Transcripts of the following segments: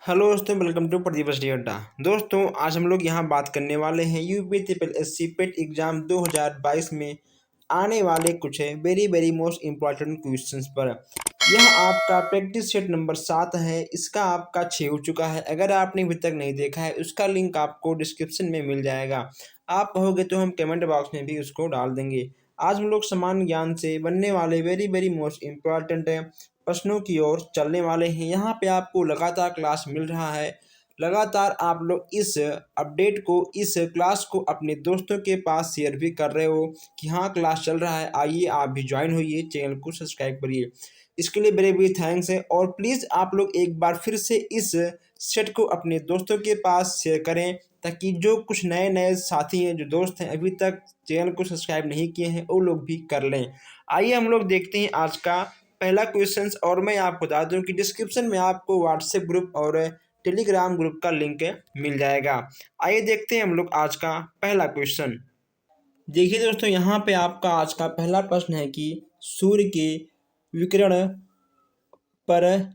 Hello दोस्तों, welcome to Pradeep study अड्डा। दोस्तों, आज हम लोग यहाँ बात करने वाले हैं UP triple S C PET exam 2022 में आने वाले कुछ very very most important questions पर। यह आपका प्रैक्टिस सेट नंबर 7 है। इसका आपका 6 हो चुका है। अगर आपने अभी तक नहीं देखा है, उसका लिंक आपको डिस्क्रिप्शन में मिल जाएगा। आप कहोगे तो हम कमेंट बॉक्स में भी उसको डाल देंगे। आज हम लोग समान ज्ञान से बनने वाले वेरी वेरी मोस्ट इम्पॉर्टेंट प्रश्नों की ओर चलने वाले हैं। यहाँ पे आपको लगातार क्लास मिल रहा है। लगातार आप लोग इस अपडेट को, इस क्लास को अपने दोस्तों के पास शेयर भी कर रहे हो कि हाँ, क्लास चल रहा है, आइए आप भी ज्वाइन होइए, चैनल को सब्सक्राइब करिए। इसके लिए वेरी वेरी थैंक्स है। और प्लीज़ आप लोग एक बार फिर से इस सेट को अपने दोस्तों के पास शेयर करें, ताकि जो कुछ नए नए साथी हैं, जो दोस्त हैं, अभी तक चैनल को सब्सक्राइब नहीं किए हैं, वो लोग भी कर लें। आइए हम लोग देखते हैं आज का पहला क्वेश्चन। और मैं आपको बता दूं कि डिस्क्रिप्शन में आपको व्हाट्सएप ग्रुप और टेलीग्राम ग्रुप का लिंक मिल जाएगा। आइए देखते हैं हम लोग आज का पहला क्वेश्चन। देखिए दोस्तों, यहाँ पे आपका आज का पहला प्रश्न है कि सूर्य के विकिरण पर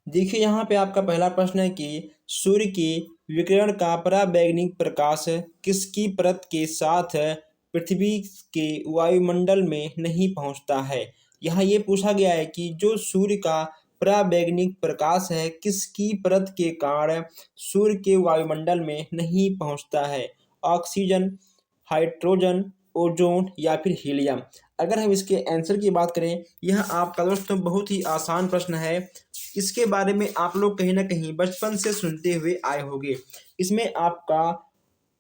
देखिए यहाँ पे आपका पहला प्रश्न है कि सूर्य के विकिरण का पराबैंगनी प्रकाश किसकी परत के साथ पृथ्वी के वायुमंडल में नहीं पहुंचता है। यहाँ ये पूछा गया है कि जो सूर्य का पराबैंगनी प्रकाश है, किसकी परत के कारण सूर्य के वायुमंडल में नहीं पहुंचता है। ऑक्सीजन, हाइड्रोजन, ओजोन या फिर हीलियम। अगर हम इसके आंसर की बात करें, यह आपका दोस्तों बहुत ही आसान प्रश्न है। इसके बारे में आप लोग कहीं ना कहीं बचपन से सुनते हुए आए होंगे। इसमें आपका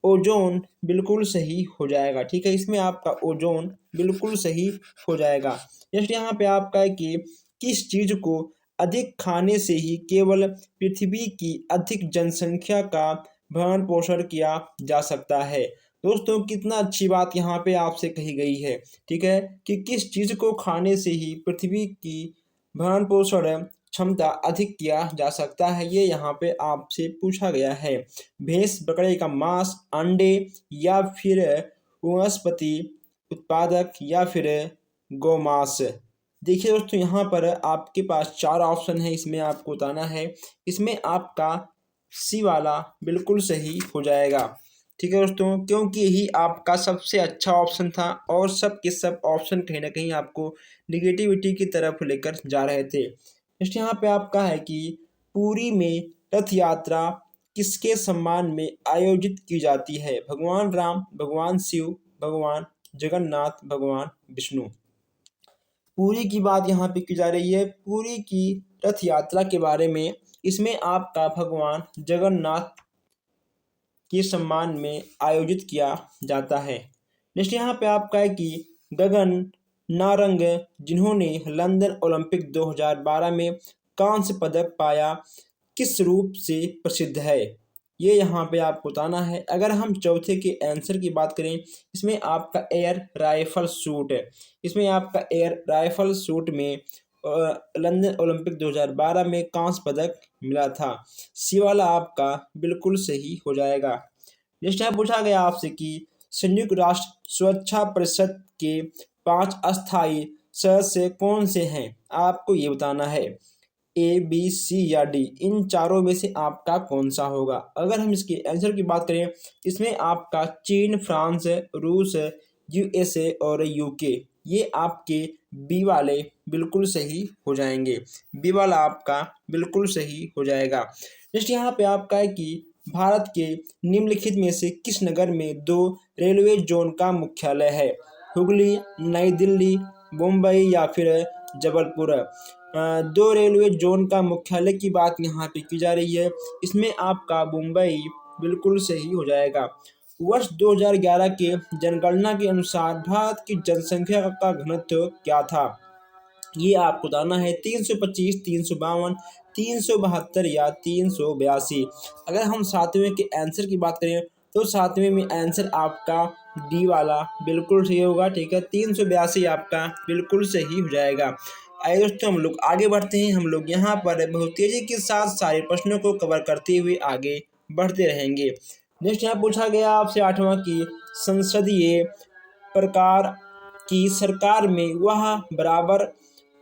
ओजोन बिल्कुल सही हो जाएगा। ठीक है, इसमें आपका ओजोन बिल्कुल सही हो जाएगा। नेक्स्ट यहाँ पे आपका है कि किस चीज को अधिक खाने से ही केवल पृथ्वी की अधिक जनसंख्या का भरण पोषण किया जा सकता है। दोस्तों, कितना अच्छी बात यहाँ पे आपसे कही गई है। ठीक है, कि किस चीज को खाने से ही पृथ्वी की भरण पोषण क्षमता अधिक किया जा सकता है, ये यहाँ पे आपसे पूछा गया है। भैंस बकरे का मांस, अंडे या फिर वनस्पति उत्पादक या फिर गौमांस। देखिए दोस्तों, यहाँ पर आपके पास 4 ऑप्शन है, इसमें आपको बताना है। इसमें आपका सी वाला बिल्कुल सही हो जाएगा। ठीक है दोस्तों, क्योंकि यही आपका सबसे अच्छा ऑप्शन था और सब के सब ऑप्शन कहीं ना कहीं आपको निगेटिविटी की तरफ लेकर जा रहे थे। नेक्स्ट यहाँ पे आपका है कि पुरी में रथ यात्रा किसके सम्मान में आयोजित की जाती है। भगवान राम, भगवान शिव, भगवान जगन्नाथ, भगवान विष्णु। पुरी की बात यहाँ पे की जा रही है, पुरी की रथ यात्रा के बारे में। इसमें आपका भगवान जगन्नाथ के सम्मान में आयोजित किया जाता है। नेक्स्ट यहाँ पे आपका है कि गगन नारंग, जिन्होंने लंदन ओलंपिक 2012 में कांस्य पदक पाया, किस रूप से प्रसिद्ध है। ये यहाँ पे आपको बताना है। अगर हम चौथे के आंसर की बात करें, इसमें आपका एयर राइफल शूट है। इसमें आपका एयर राइफल शूट में लंदन ओलंपिक 2012 में कांस्य पदक मिला था। सी वाला आपका बिल्कुल सही हो जाएगा। नेक्स्ट यहाँ पूछा गया आपसे कि संयुक्त राष्ट्र सुरक्षा परिषद के 5 अस्थायी सदस्य कौन से हैं। आपको ये बताना है, ए, बी, सी या डी। इन चारों में से आपका कौन सा होगा। अगर हम इसके आंसर की बात करें, इसमें आपका चीन, फ्रांस, रूस, यूएसए और यूके, ये आपके बी वाले बिल्कुल सही हो जाएंगे। बी वाला आपका बिल्कुल सही हो जाएगा। नेक्स्ट यहाँ पे आपका है कि भारत के निम्नलिखित में से किस नगर में 2 रेलवे जोन का मुख्यालय है। हुगली, नई दिल्ली, मुंबई या फिर जबलपुर। 2 रेलवे जोन का मुख्यालय की बात यहाँ पे की जा रही है। इसमें आपका मुंबई बिल्कुल सही हो जाएगा। वर्ष 2011 के जनगणना के अनुसार भारत की जनसंख्या का घनत्व क्या था। ये आपको बताना है, 325, 352, 372 या 382। अगर हम सातवें के आंसर की बात करें, तो सातवें में आंसर आपका डी वाला बिल्कुल सही होगा। ठीक है, 382 आपका बिल्कुल सही हो जाएगा। आइए दोस्तों, हम लोग आगे बढ़ते हैं। हम लोग यहाँ पर बहुत तेजी के साथ सारे प्रश्नों को कवर करते हुए आगे बढ़ते रहेंगे। नेक्स्ट यहाँ पूछा गया आपसे 8वां की संसदीय प्रकार की सरकार में वह बराबर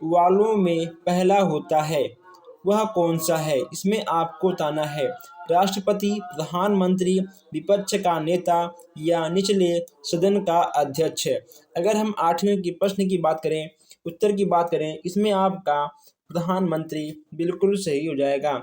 वालों में पहला होता है, वह कौन सा है? इसमें आपको बताना है राष्ट्रपति, प्रधानमंत्री, विपक्ष का नेता या निचले सदन का अध्यक्ष। अगर हम 8वें की प्रश्न की बात करें, उत्तर की बात करें, इसमें आपका प्रधानमंत्री बिल्कुल सही हो जाएगा।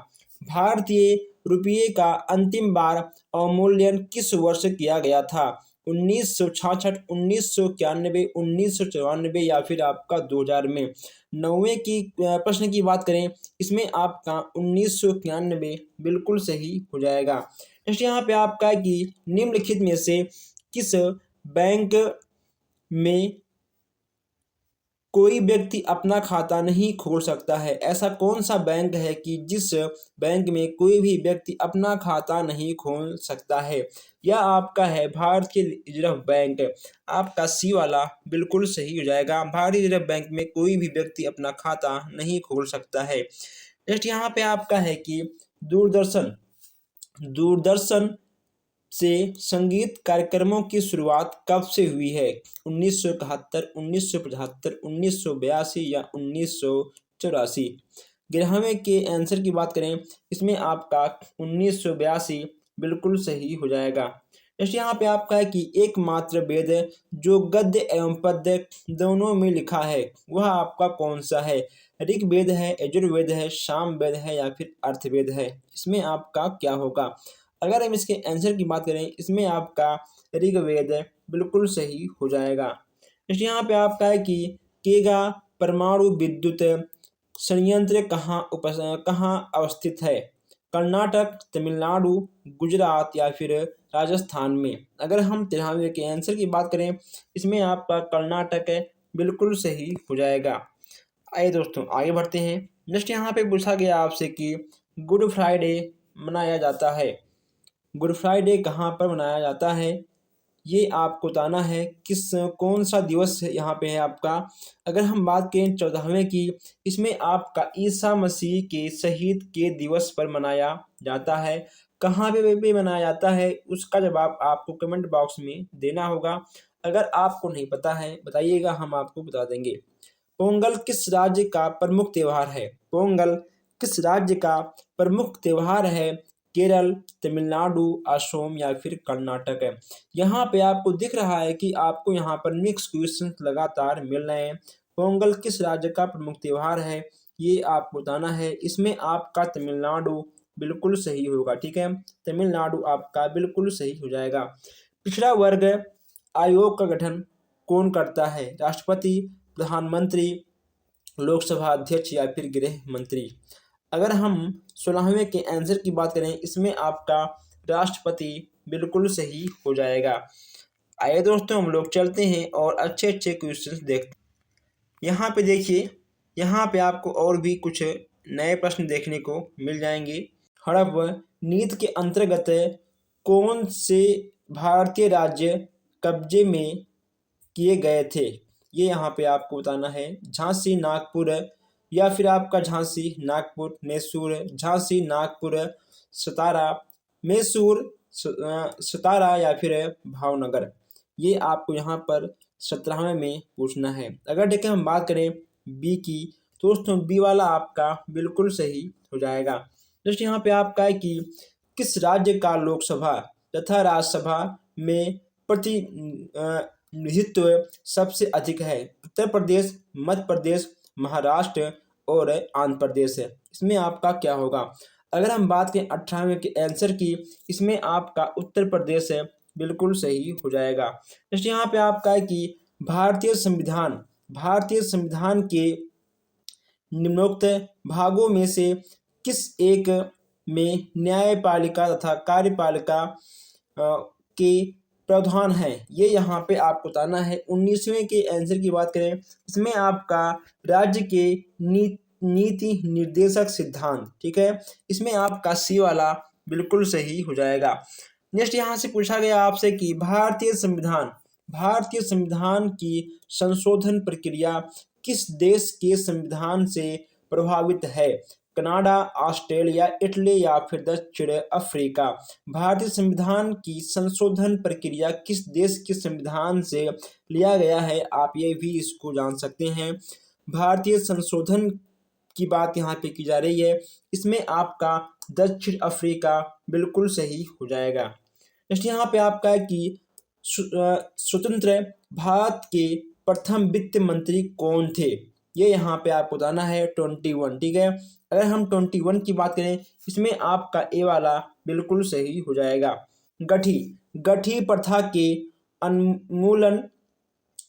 भारतीय रुपये का अंतिम बार अवमूल्यन किस वर्ष किया गया था? 1966, 1991, 1994 या फिर आपका 2000 में। 9वें की प्रश्न की बात करें, इसमें आपका 1991 बिल्कुल सही हो जाएगा। नेक्स्ट यहाँ पे आपका है कि निम्नलिखित में से किस बैंक में कोई व्यक्ति अपना खाता नहीं खोल सकता है? ऐसा कौन सा बैंक है कि जिस बैंक में कोई भी व्यक्ति अपना खाता नहीं खोल सकता है? यह आपका है भारतीय रिजर्व बैंक। आपका सी वाला बिल्कुल सही हो जाएगा। भारतीय रिजर्व बैंक में कोई भी व्यक्ति अपना खाता नहीं खोल सकता है। नेक्स्ट यहाँ पे आपका है कि दूरदर्शन दूरदर्शन से संगीत कार्यक्रमों की शुरुआत कब से हुई है? 1971, 1975, 1982 या 1984? 11वें के आंसर की बात करें, इसमें आपका 1982 बिल्कुल सही हो जाएगा। नेक्स्ट यहाँ पे आपका है कि एकमात्र वेद जो गद्य एवं पद्य दोनों में लिखा है, वह आपका कौन सा है? ऋग्वेद है, यजुर्वेद है, सामवेद है या फिर अर्थवेद है? इसमें आपका क्या होगा? अगर हम इसके आंसर की बात करें, इसमें आपका ऋग्वेद बिल्कुल सही हो जाएगा। नेक्स्ट यहाँ पे आपका है कि केगा परमाणु विद्युत संयंत्र कहाँ अवस्थित है? कर्नाटक, तमिलनाडु, गुजरात या फिर राजस्थान में? अगर हम 13वें के आंसर की बात करें, इसमें आपका कर्नाटक बिल्कुल सही हो जाएगा। आइए दोस्तों आगे बढ़ते हैं। नेक्स्ट यहाँ पे पूछा गया आपसे कि गुड फ्राइडे मनाया जाता है। गुड फ्राइडे कहाँ पर मनाया जाता है, ये आपको बताना है। कौन सा दिवस यहाँ पे है आपका? अगर हम बात करें 14वें की, इसमें आपका ईसा मसीह के शहीद के दिवस पर मनाया जाता है। कहाँ पे भी मनाया जाता है, उसका जवाब आपको कमेंट बॉक्स में देना होगा। अगर आपको नहीं पता है बताइएगा, हम आपको बता देंगे। पोंगल किस राज्य का प्रमुख त्योहार है? पोंगल किस राज्य का प्रमुख त्योहार है? केरल, तमिलनाडु, असम या फिर कर्नाटक है? यहाँ पे आपको दिख रहा है कि आपको यहाँ पर मिक्स क्वेश्चन लगातार मिल रहे हैं। पोंगल किस राज्य का प्रमुख त्योहार है, ये आपको बताना है। इसमें आपका तमिलनाडु बिल्कुल सही होगा। ठीक है, तमिलनाडु आपका बिल्कुल सही हो जाएगा। पिछड़ा वर्ग आयोग का गठन कौन करता है? राष्ट्रपति, प्रधानमंत्री, लोकसभा अध्यक्ष या फिर गृह मंत्री? अगर हम 16वें के आंसर की बात करें, इसमें आपका राष्ट्रपति बिल्कुल सही हो जाएगा। आइए दोस्तों हम लोग चलते हैं और अच्छे अच्छे क्वेश्चंस देखते हैं। यहाँ पे देखिए, यहाँ पे आपको और भी कुछ नए प्रश्न देखने को मिल जाएंगे। हड़प नीति के अंतर्गत कौन से भारतीय राज्य कब्जे में किए गए थे? ये यहाँ पे आपको बताना है। झांसी, नागपुर या फिर आपका झांसी, नागपुर, मैसूर, झांसी, नागपुर, सतारा, मैसूर, सतारा या फिर भावनगर? ये आपको यहाँ पर 17वें में पूछना है। अगर देखें हम बात करें बी की, दोस्तों बी वाला आपका बिल्कुल सही हो जाएगा। दोस्तों यहाँ पे आपका है कि किस राज्य का लोकसभा तथा राज्यसभा में प्रतिनिधित्व सबसे अधिक है? उत्तर प्रदेश, मध्य प्रदेश, महाराष्ट्र और आंध्र प्रदेश है? इसमें आपका क्या होगा? अगर हम बात करें 18वें के आंसर की, इसमें आपका उत्तर प्रदेश है बिल्कुल सही हो जाएगा। जैसे यहाँ पे आपका है कि भारतीय संविधान के निम्नोक्त भागों में से किस एक में न्यायपालिका तथा कार्यपालिका के प्रावधान है? ये यहाँ पे आपको बताना है। 19वें के आंसर की बात करें, इसमें आपका राज्य के नीति निर्देशक सिद्धांत, ठीक है, इसमें आपका सी वाला बिल्कुल सही हो जाएगा। नेक्स्ट यहाँ से पूछा गया आपसे कि भारतीय संविधान की संशोधन प्रक्रिया किस देश के संविधान से प्रभावित है? कनाडा, ऑस्ट्रेलिया, इटली या फिर दक्षिण अफ्रीका। भारतीय संविधान की संशोधन प्रक्रिया किस देश के संविधान से लिया गया है, आप ये भी इसको जान सकते हैं। भारतीय संशोधन की बात यहाँ पे की जा रही है, इसमें आपका दक्षिण अफ्रीका बिल्कुल सही हो जाएगा। नेक्स्ट यहाँ पे आपका है कि स्वतंत्र भारत के प्रथम वित्त मंत्री कौन थे, ये यहाँ पे आपको बताना है 21। ठीक है, अगर हम 21 की बात करें, इसमें आपका ए वाला बिल्कुल सही हो जाएगा। गठी प्रथा के उन्मूलन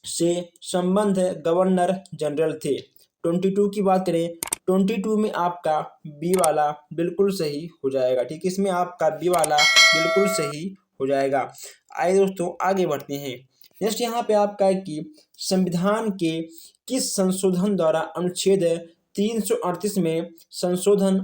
से संबंध गवर्नर जनरल थे। 22 की बात करें, 22 में आपका बी वाला बिल्कुल सही हो जाएगा। ठीक है, इसमें आपका बी वाला बिल्कुल सही हो जाएगा। आइए दोस्तों आगे बढ़ते हैं। नेक्स्ट यहाँ पे आपका है कि संविधान के किस संशोधन द्वारा अनुच्छेद 338 में संशोधन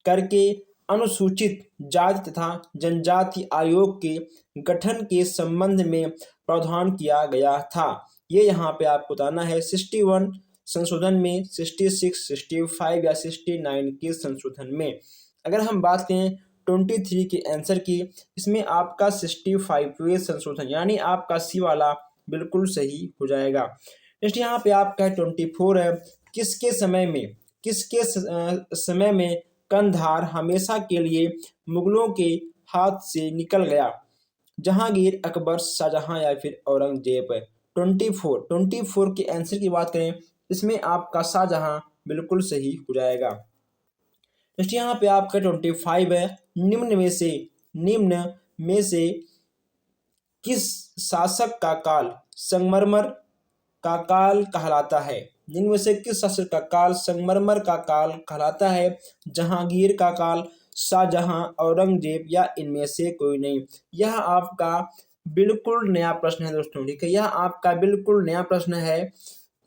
करके अनुसूचित जाति तथा जनजाति आयोग के गठन के संबंध में प्रावधान किया गया था, ये यहाँ पे आपको बताना है। 61 संशोधन में, 66, 65 या 69 के संशोधन में। अगर हम बात करें 23 के आंसर की, इसमें आपका 65वें संशोधन यानी आपका सी वाला बिल्कुल सही हो जाएगा। नेक्स्ट यहाँ पे आपका 24 है, किसके समय में कंधार हमेशा के लिए मुगलों के हाथ से निकल गया, जहांगीर, अकबर, शाहजहां या फिर औरंगजेब। 24 के आंसर की बात करें, इसमें आपका शाहजहां बिल्कुल सही हो जाएगा। नेक्स्ट यहाँ पे आपका 25 है, निम्न में से किस शासक का काल संगमरमर का काल कहलाता है? जिनमें से किस शासक का काल संगमरमर का काल कहलाता है? जहांगीर का काल, शाहजहां, औरंगजेब या इनमें से कोई नहीं। यह आपका बिल्कुल नया प्रश्न है दोस्तों। ठीक है, यह आपका बिल्कुल नया प्रश्न है।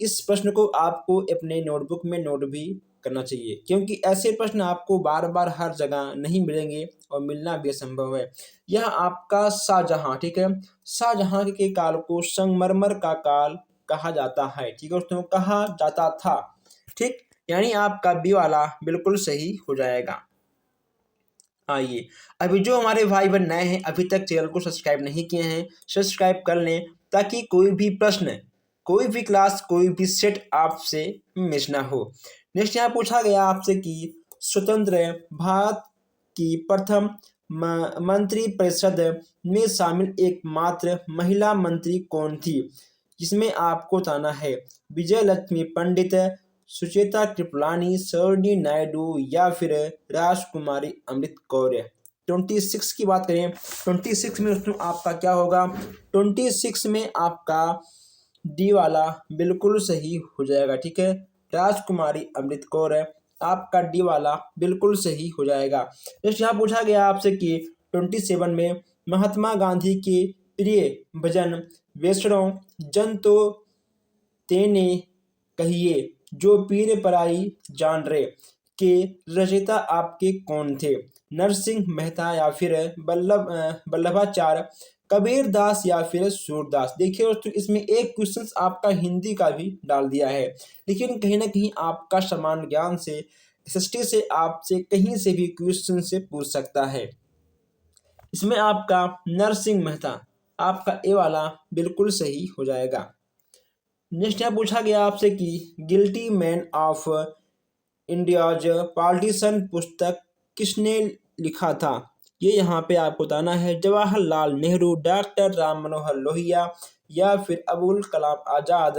इस प्रश्न को आपको अपने नोटबुक में नोट भी करना चाहिए, क्योंकि ऐसे प्रश्न आपको बार बार हर जगह नहीं मिलेंगे और मिलना भी असंभव है। यह आपका शाहजहां, ठीक है, शाहजहां के काल को संगमरमर का काल कहा जाता है। ठीक है दोस्तों, कहा जाता था। ठीक, यानी आपका बी वाला बिल्कुल सही हो जाएगा। आइए, अभी जो हमारे भाई बहन नए हैं, अभी तक चैनल को सब्सक्राइब नहीं किए हैं, सब्सक्राइब कर लें, ताकि कोई भी प्रश्न, कोई भी क्लास, कोई भी सेट आपसे मिस ना हो। नेक्स्ट यहाँ पूछा गया आपसे कि स्वतंत्र भारत की प्रथम मंत्रिपरिषद में शामिल एकमात्र महिला मंत्री कौन थी, जिसमें आपको बताना है विजय लक्ष्मी पंडित, सुचेता कृपलानी, सरोजिनी नायडू या फिर राजकुमारी अमृत कौर। 26 की बात करें, 26 में दोस्तों आपका क्या होगा? 26 में आपका डी वाला बिल्कुल सही हो जाएगा। ठीक है, राजकुमारी अमृत कौर है, आपका डी वाला बिल्कुल सही हो जाएगा। नेक्स्ट यहाँ पूछा गया आपसे कि 27 में महात्मा गांधी के प्रिय भजन वैष्णव जन तो तेने कहिए जो पीर पराई जान रे के रचयिता आपके कौन थे? नरसिंह मेहता या फिर वल्लभाचार्य, कबीर दास या फिर सूरदास। देखिए दोस्तों, इसमें एक क्वेश्चन आपका हिंदी का भी डाल दिया है, लेकिन कहीं ना कहीं आपका सामान्य ज्ञान से, एसएसटी से, आपसे कहीं से भी क्वेश्चन से पूछ सकता है। इसमें आपका नरसिंह मेहता, आपका ए वाला बिल्कुल सही हो जाएगा। नेक्स्ट यहाँ पूछा गया आपसे कि guilty man of India's partition पुस्तक किसने लिखा था? ये यहाँ पे आपको बताना है जवाहरलाल नेहरू, डॉक्टर राम मनोहर लोहिया या फिर अबुल कलाम आज़ाद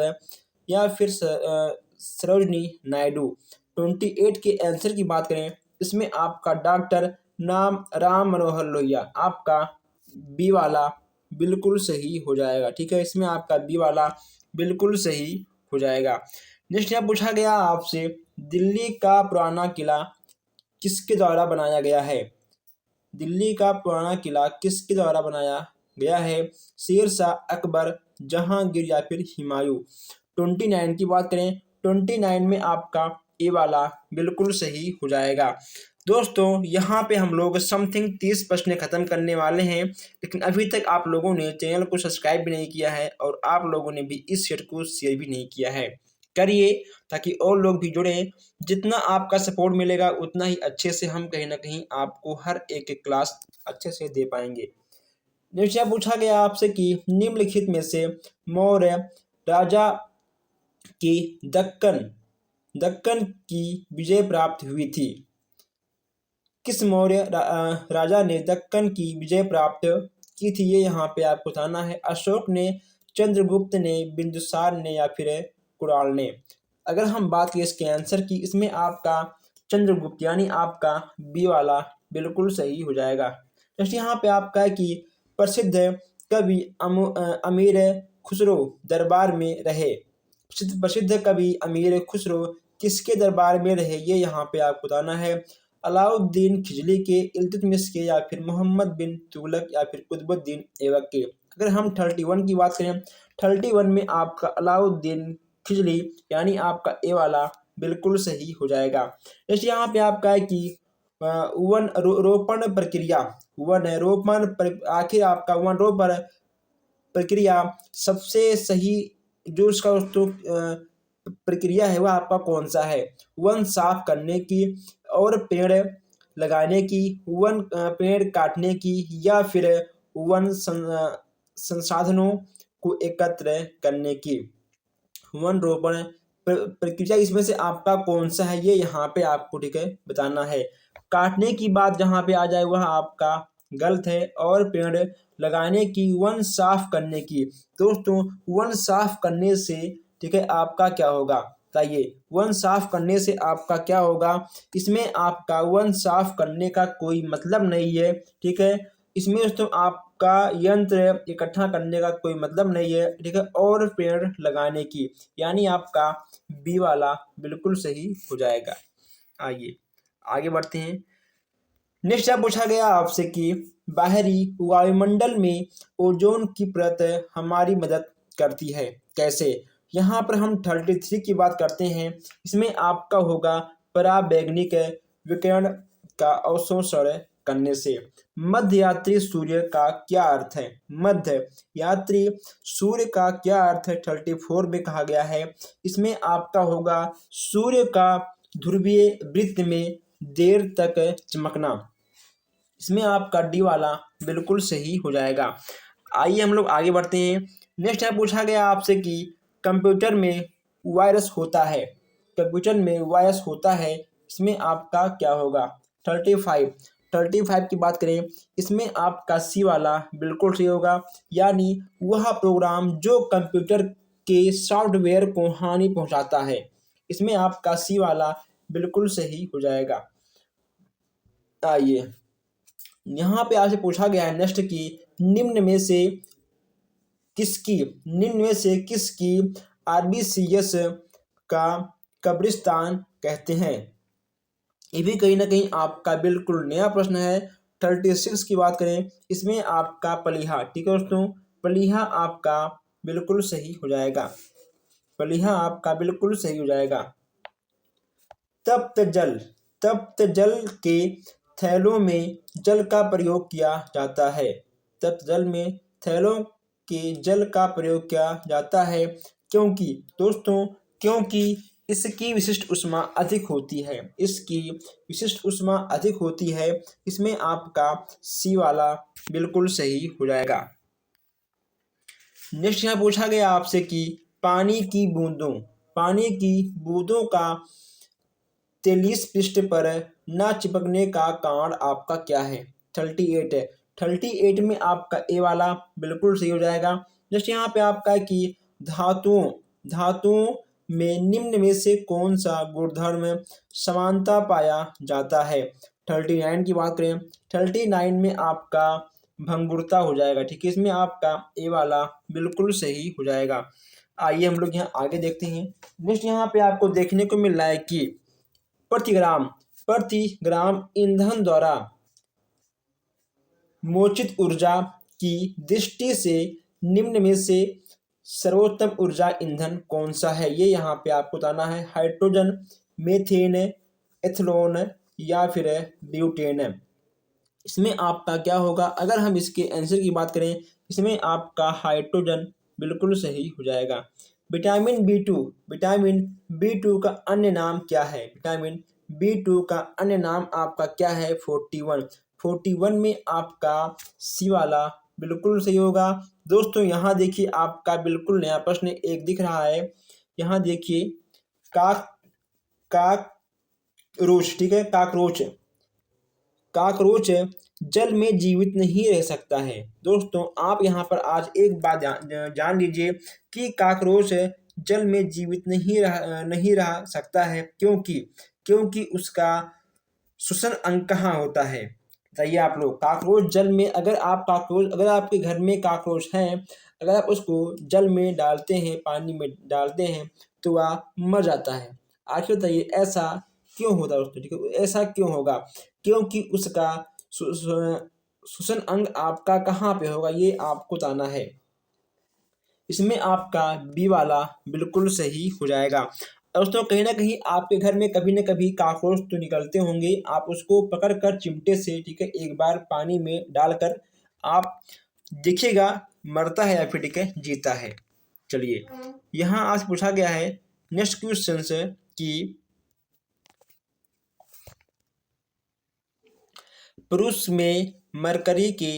या फिर सरोजिनी नायडू। 28 के आंसर की बात करें, इसमें आपका डॉक्टर राम मनोहर लोहिया, आपका बी वाला बिल्कुल सही हो जाएगा। ठीक है, इसमें आपका बी वाला बिल्कुल सही हो जाएगा। नेक्स्ट यहाँ पूछा गया आपसे दिल्ली का पुराना किला किसके द्वारा बनाया गया है? दिल्ली का पुराना किला किसके द्वारा बनाया गया है? शेर शाह, अकबर, जहांगीर या फिर हुमायूं। 29 की बात करें, 29 में आपका ए वाला बिल्कुल सही हो जाएगा। दोस्तों यहाँ पे हम लोग समथिंग 30 प्रश्न खत्म करने वाले हैं, लेकिन अभी तक आप लोगों ने चैनल को सब्सक्राइब भी नहीं किया है और आप लोगों ने भी इस सेट को शेयर भी नहीं किया है। करिए ताकि और लोग भी जुड़ें। जितना आपका सपोर्ट मिलेगा उतना ही अच्छे से हम कहीं ना कहीं आपको हर एक क्लास अच्छे से दे पाएंगे। जैसे पूछा गया आपसे कि निम्नलिखित में से मौर्य राजा की दक्कन दक्कन की विजय प्राप्त हुई थी। किस मौर्य राजा ने दक्कन की विजय प्राप्त की थी, ये यहाँ पे आपको बताना है। अशोक ने, चंद्रगुप्त ने, बिंदुसार ने या फिर कुणाल ने। अगर हम बात करें इसके आंसर की, इसमें आपका चंद्रगुप्त यानी आपका बी वाला बिल्कुल सही हो जाएगा। जैसे यहाँ पे आपका है कि प्रसिद्ध कवि अमीर खुसरो दरबार में रहे। प्रसिद्ध कवि अमीर खुसरो किसके दरबार में रहे, ये यहाँ पे आपको बताना है। अलाउद्दीन खिजली के, इल्तुतमिश के, या फिर मोहम्मद बिन तुगलक, या फिर कुतुबुद्दीन ऐबक के। अगर हम 31 की बात करें, 31 में आपका अलाउद्दीन खिजली यानी आपका ए वाला बिल्कुल सही हो जाएगा। जैसे यहाँ पे आपका है कि वन रोपण प्रक्रिया, आखिर आपका वन रोपण प्रक्रिया सबसे सही जो उसका प्रक्रिया है वह आपका कौन सा है। वन साफ करने की और पेड़ लगाने की, वन पेड़ काटने की, या फिर वन संसाधनों को एकत्र करने की। वन रोपण प्रक्रिया इसमें से आपका कौन सा है, ये यहाँ पे आपको ठीक है बताना है। काटने की बात जहाँ पे आ जाए वह आपका गलत है, और पेड़ लगाने की, वन साफ करने की। दोस्तों वन साफ करने से ठीक है आपका क्या होगा बताइए, वन साफ करने से आपका क्या होगा। इसमें आपका वन साफ करने का कोई मतलब नहीं है, ठीक है। इसमें दोस्तों आपका यंत्र इकट्ठा करने का कोई मतलब नहीं है, ठीक है, और पेड़ लगाने की, यानी आपका बी वाला बिल्कुल सही हो जाएगा। आइए आगे बढ़ते हैं। नेक्स्ट अब पूछा गया आपसे कि बाहरी वायुमंडल में ओजोन की परत हमारी मदद करती है, कैसे। यहाँ पर हम 33 की बात करते हैं। इसमें आपका होगा पराबैंगनिक विकिरण का अवशोषण करने से। मध्य यात्री सूर्य का क्या अर्थ है, मध्य यात्री सूर्य का क्या अर्थ है 34 में कहा गया है। इसमें आपका होगा सूर्य का ध्रुवीय वृत्त में देर तक चमकना। इसमें आपका डी वाला बिल्कुल सही हो जाएगा। आइए हम लोग आगे बढ़ते हैं। नेक्स्ट है पूछा गया आपसे कि कंप्यूटर में वायरस होता है, कंप्यूटर में वायरस होता है, इसमें आपका क्या होगा 35 की बात करें, इसमें आपका सी वाला बिल्कुल सही होगा, यानी वह प्रोग्राम जो कंप्यूटर के सॉफ्टवेयर को हानि पहुंचाता है। इसमें आपका सी वाला बिल्कुल सही हो जाएगा। आइए यहाँ पे आपसे पूछा गया है नेक्स्ट की निम्न में से किसकी आरबीसीएस का कब्रिस्तान कहते हैं। ये भी कहीं ना कहीं आपका बिल्कुल नया प्रश्न है। 36 की बात करें, इसमें आपका पलीहा, ठीक है दोस्तों, पलीहा आपका बिल्कुल सही हो जाएगा, पलीहा आपका बिल्कुल सही हो जाएगा। तप्त जल के थैलों में जल का प्रयोग किया जाता है, तप्त जल में थैलों के जल का प्रयोग किया जाता है, क्योंकि दोस्तों क्योंकि इसकी विशिष्ट ऊष्मा अधिक होती है, इसकी विशिष्ट ऊष्मा अधिक होती है। इसमें आपका सी वाला बिल्कुल सही हो जाएगा। नेक्स्ट यहाँ पूछा गया आपसे कि पानी की बूंदों का 43 पृष्ठ पर न चिपकने का कारण आपका क्या है 38 है। 38 में आपका ए वाला बिल्कुल सही हो जाएगा। जैसे यहाँ पे आपका है कि धातुओं में निम्न में से कौन सा गुणधर्म समानता पाया जाता है। 39 की बात करें, 39 में आपका भंगुरता हो जाएगा, ठीक है, इसमें आपका ए वाला बिल्कुल सही हो जाएगा। आइए हम लोग यहाँ आगे देखते हैं। नेक्स्ट यहाँ पे आपको देखने को मिल रहा है कि प्रति ग्राम ईंधन द्वारा मोचित ऊर्जा की दृष्टि से निम्न में से सर्वोत्तम ऊर्जा ईंधन कौन सा है, ये यहाँ पे आपको बताना है। हाइड्रोजन, मीथेन, एथेनॉल, या फिर ब्यूटेन। इसमें आपका क्या होगा, अगर हम इसके आंसर की बात करें, इसमें आपका हाइड्रोजन बिल्कुल सही हो जाएगा। विटामिन बी टू का अन्य नाम क्या है? विटामिन बी टू का अन्य नाम आपका क्या है? 41 में आपका सी वाला बिल्कुल सही होगा। दोस्तों यहाँ देखिए आपका बिल्कुल नया प्रश्न एक दिख रहा है। यहाँ देखिए काकरोच, ठीक है, काकरोच जल में जीवित नहीं रह सकता है। दोस्तों आप यहाँ पर आज एक बात जान लीजिए कि काकरोच जल में जीवित नहीं रह सकता है। क्योंकि उसका श्वसन अंग कहाँ होता है? बताइए आप लोग। काकरोच जल में, अगर आपके घर में काकरोच हैं, अगर आप उसको जल में डालते हैं, पानी में डालते हैं, तो वह मर जाता है। आखिर बताइए ऐसा क्यों होता है दोस्तों? ठीक है, ऐसा क्यों होगा? क्योंकि उसका श्वसन अंग आपका कहाँ पे होगा, ये आपको बताना है। इसमें आपका बी वाला बिल्कुल सही हो जाएगा। दोस्तों कहीं ना कहीं आपके घर में कभी न कभी काकरोच तो निकलते होंगे। आप उसको पकड़ कर चिमटे से, ठीक है, एक बार पानी में डालकर आप देखिएगा मरता है या फिर, ठीक है, जीता है। चलिए यहाँ आज पूछा गया है नेक्स्ट क्वेश्चन से कि पुरुष में मरकरी के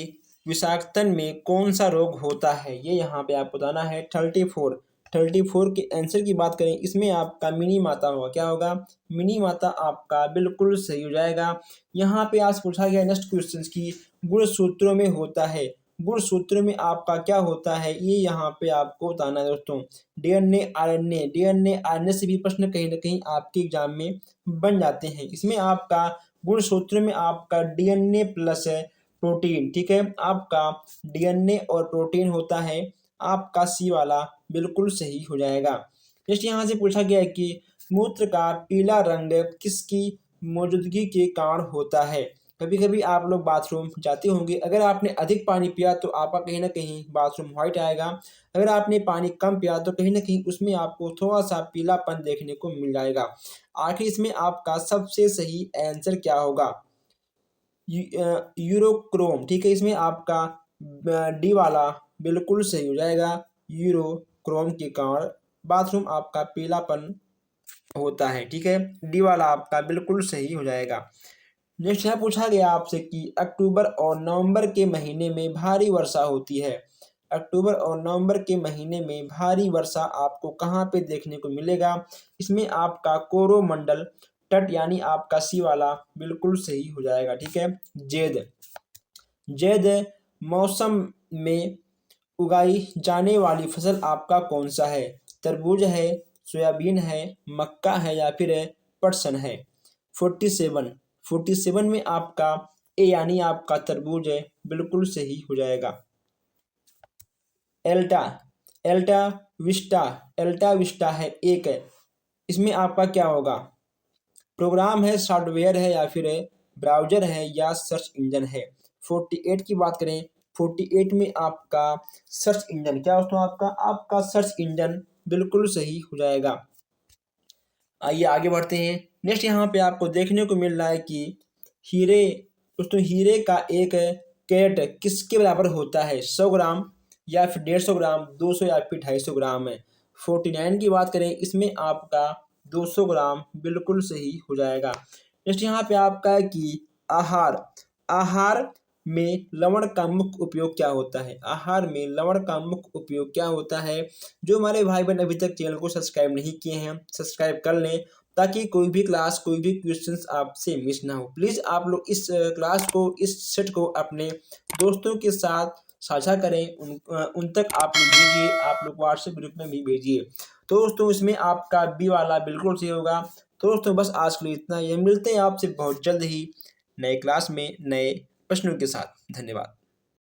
विषाक्तन में कौन सा रोग होता है? ये यहाँ पे आपको बताना है। 34 के आंसर की बात करें, इसमें आपका मिनी माता होगा। क्या होगा? मिनी माता आपका बिल्कुल सही हो जाएगा। यहाँ पे आज पूछा गया नेक्स्ट क्वेश्चन की गुणसूत्रों में होता है। गुणसूत्र में आपका क्या होता है, ये यहाँ पे आपको बताना है दोस्तों। डीएनए आरएनए से भी प्रश्न कहीं ना कहीं आपके एग्जाम में बन जाते हैं। इसमें आपका गुणसूत्र में आपका डीएनए प्लस है प्रोटीन, ठीक है, आपका डीएनए और प्रोटीन होता है। आपका सी वाला बिल्कुल सही हो जाएगा। नेक्स्ट यहाँ से पूछा गया है कि मूत्र का पीला रंग किसकी मौजूदगी के कारण होता है? कभी कभी आप लोग बाथरूम जाते होंगे, अगर आपने अधिक पानी पिया तो आपका कहीं ना कहीं बाथरूम व्हाइट आएगा। अगर आपने पानी कम पिया तो कहीं ना कहीं उसमें आपको थोड़ा सा पीलापन देखने को मिल जाएगा। आखिर इसमें आपका सबसे सही आंसर क्या होगा? यूरोक्रोम, ठीक है, इसमें आपका डी वाला बिल्कुल सही हो जाएगा। यूरोक्रोम के कारण बाथरूम आपका पीलापन होता है, ठीक है, डी वाला आपका बिल्कुल सही हो जाएगा। नेक्स्ट यहाँ पूछा गया आपसे कि अक्टूबर और नवंबर के महीने में भारी वर्षा होती है। अक्टूबर और नवंबर के महीने में भारी वर्षा आपको कहाँ पे देखने को मिलेगा? इसमें आपका कोरोमंडल तट यानी आपका सी वाला बिल्कुल सही हो जाएगा, ठीक है। जैद मौसम में उगाई जाने वाली फसल आपका कौन सा है? तरबूज है, सोयाबीन है, मक्का है या फिर पटसन है? 47 में आपका ए यानी आपका तरबूज है बिल्कुल सही हो जाएगा। एल्टा विस्टा है एक है, इसमें आपका क्या होगा? प्रोग्राम है, सॉफ्टवेयर है या फिर ब्राउजर है या सर्च इंजन है? 48 की बात करें, 48 में आपका सर्च इंजन क्या दोस्तों? आपका सर्च इंजन बिल्कुल सही हो जाएगा। आइए आगे बढ़ते हैं। नेक्स्ट यहाँ पे आपको देखने को मिल रहा है कि हीरे, दोस्तों हीरे का एक कैरेट किसके बराबर होता है? 100 ग्राम या फिर 150 ग्राम, 200 या फिर 250 ग्राम है? 49 की बात करें, इसमें आपका 200 ग्राम बिल्कुल सही हो जाएगा। नेक्स्ट यहाँ पे आपका है कि आहार में लवण का मुख्य उपयोग क्या होता है? आहार में लवण का मुख्य उपयोग क्या होता है? जो हमारे भाई बहन अभी तक चैनल को सब्सक्राइब नहीं किए हैं, सब्सक्राइब कर लें ताकि कोई भी क्लास, कोई भी क्वेश्चंस आपसे मिस ना हो। प्लीज़ आप लोग इस क्लास को, इस सेट को अपने दोस्तों के साथ साझा करें, उन तक आप लोग भेजिए, आप लोग व्हाट्सएप ग्रुप में भी भेजिए। तो दोस्तों इसमें आपका बी वाला बिल्कुल सही होगा। तो दोस्तों बस आज के लिए इतना ही। मिलते हैं आपसे बहुत जल्द ही नए क्लास में नए प्रश्नों के साथ। धन्यवाद।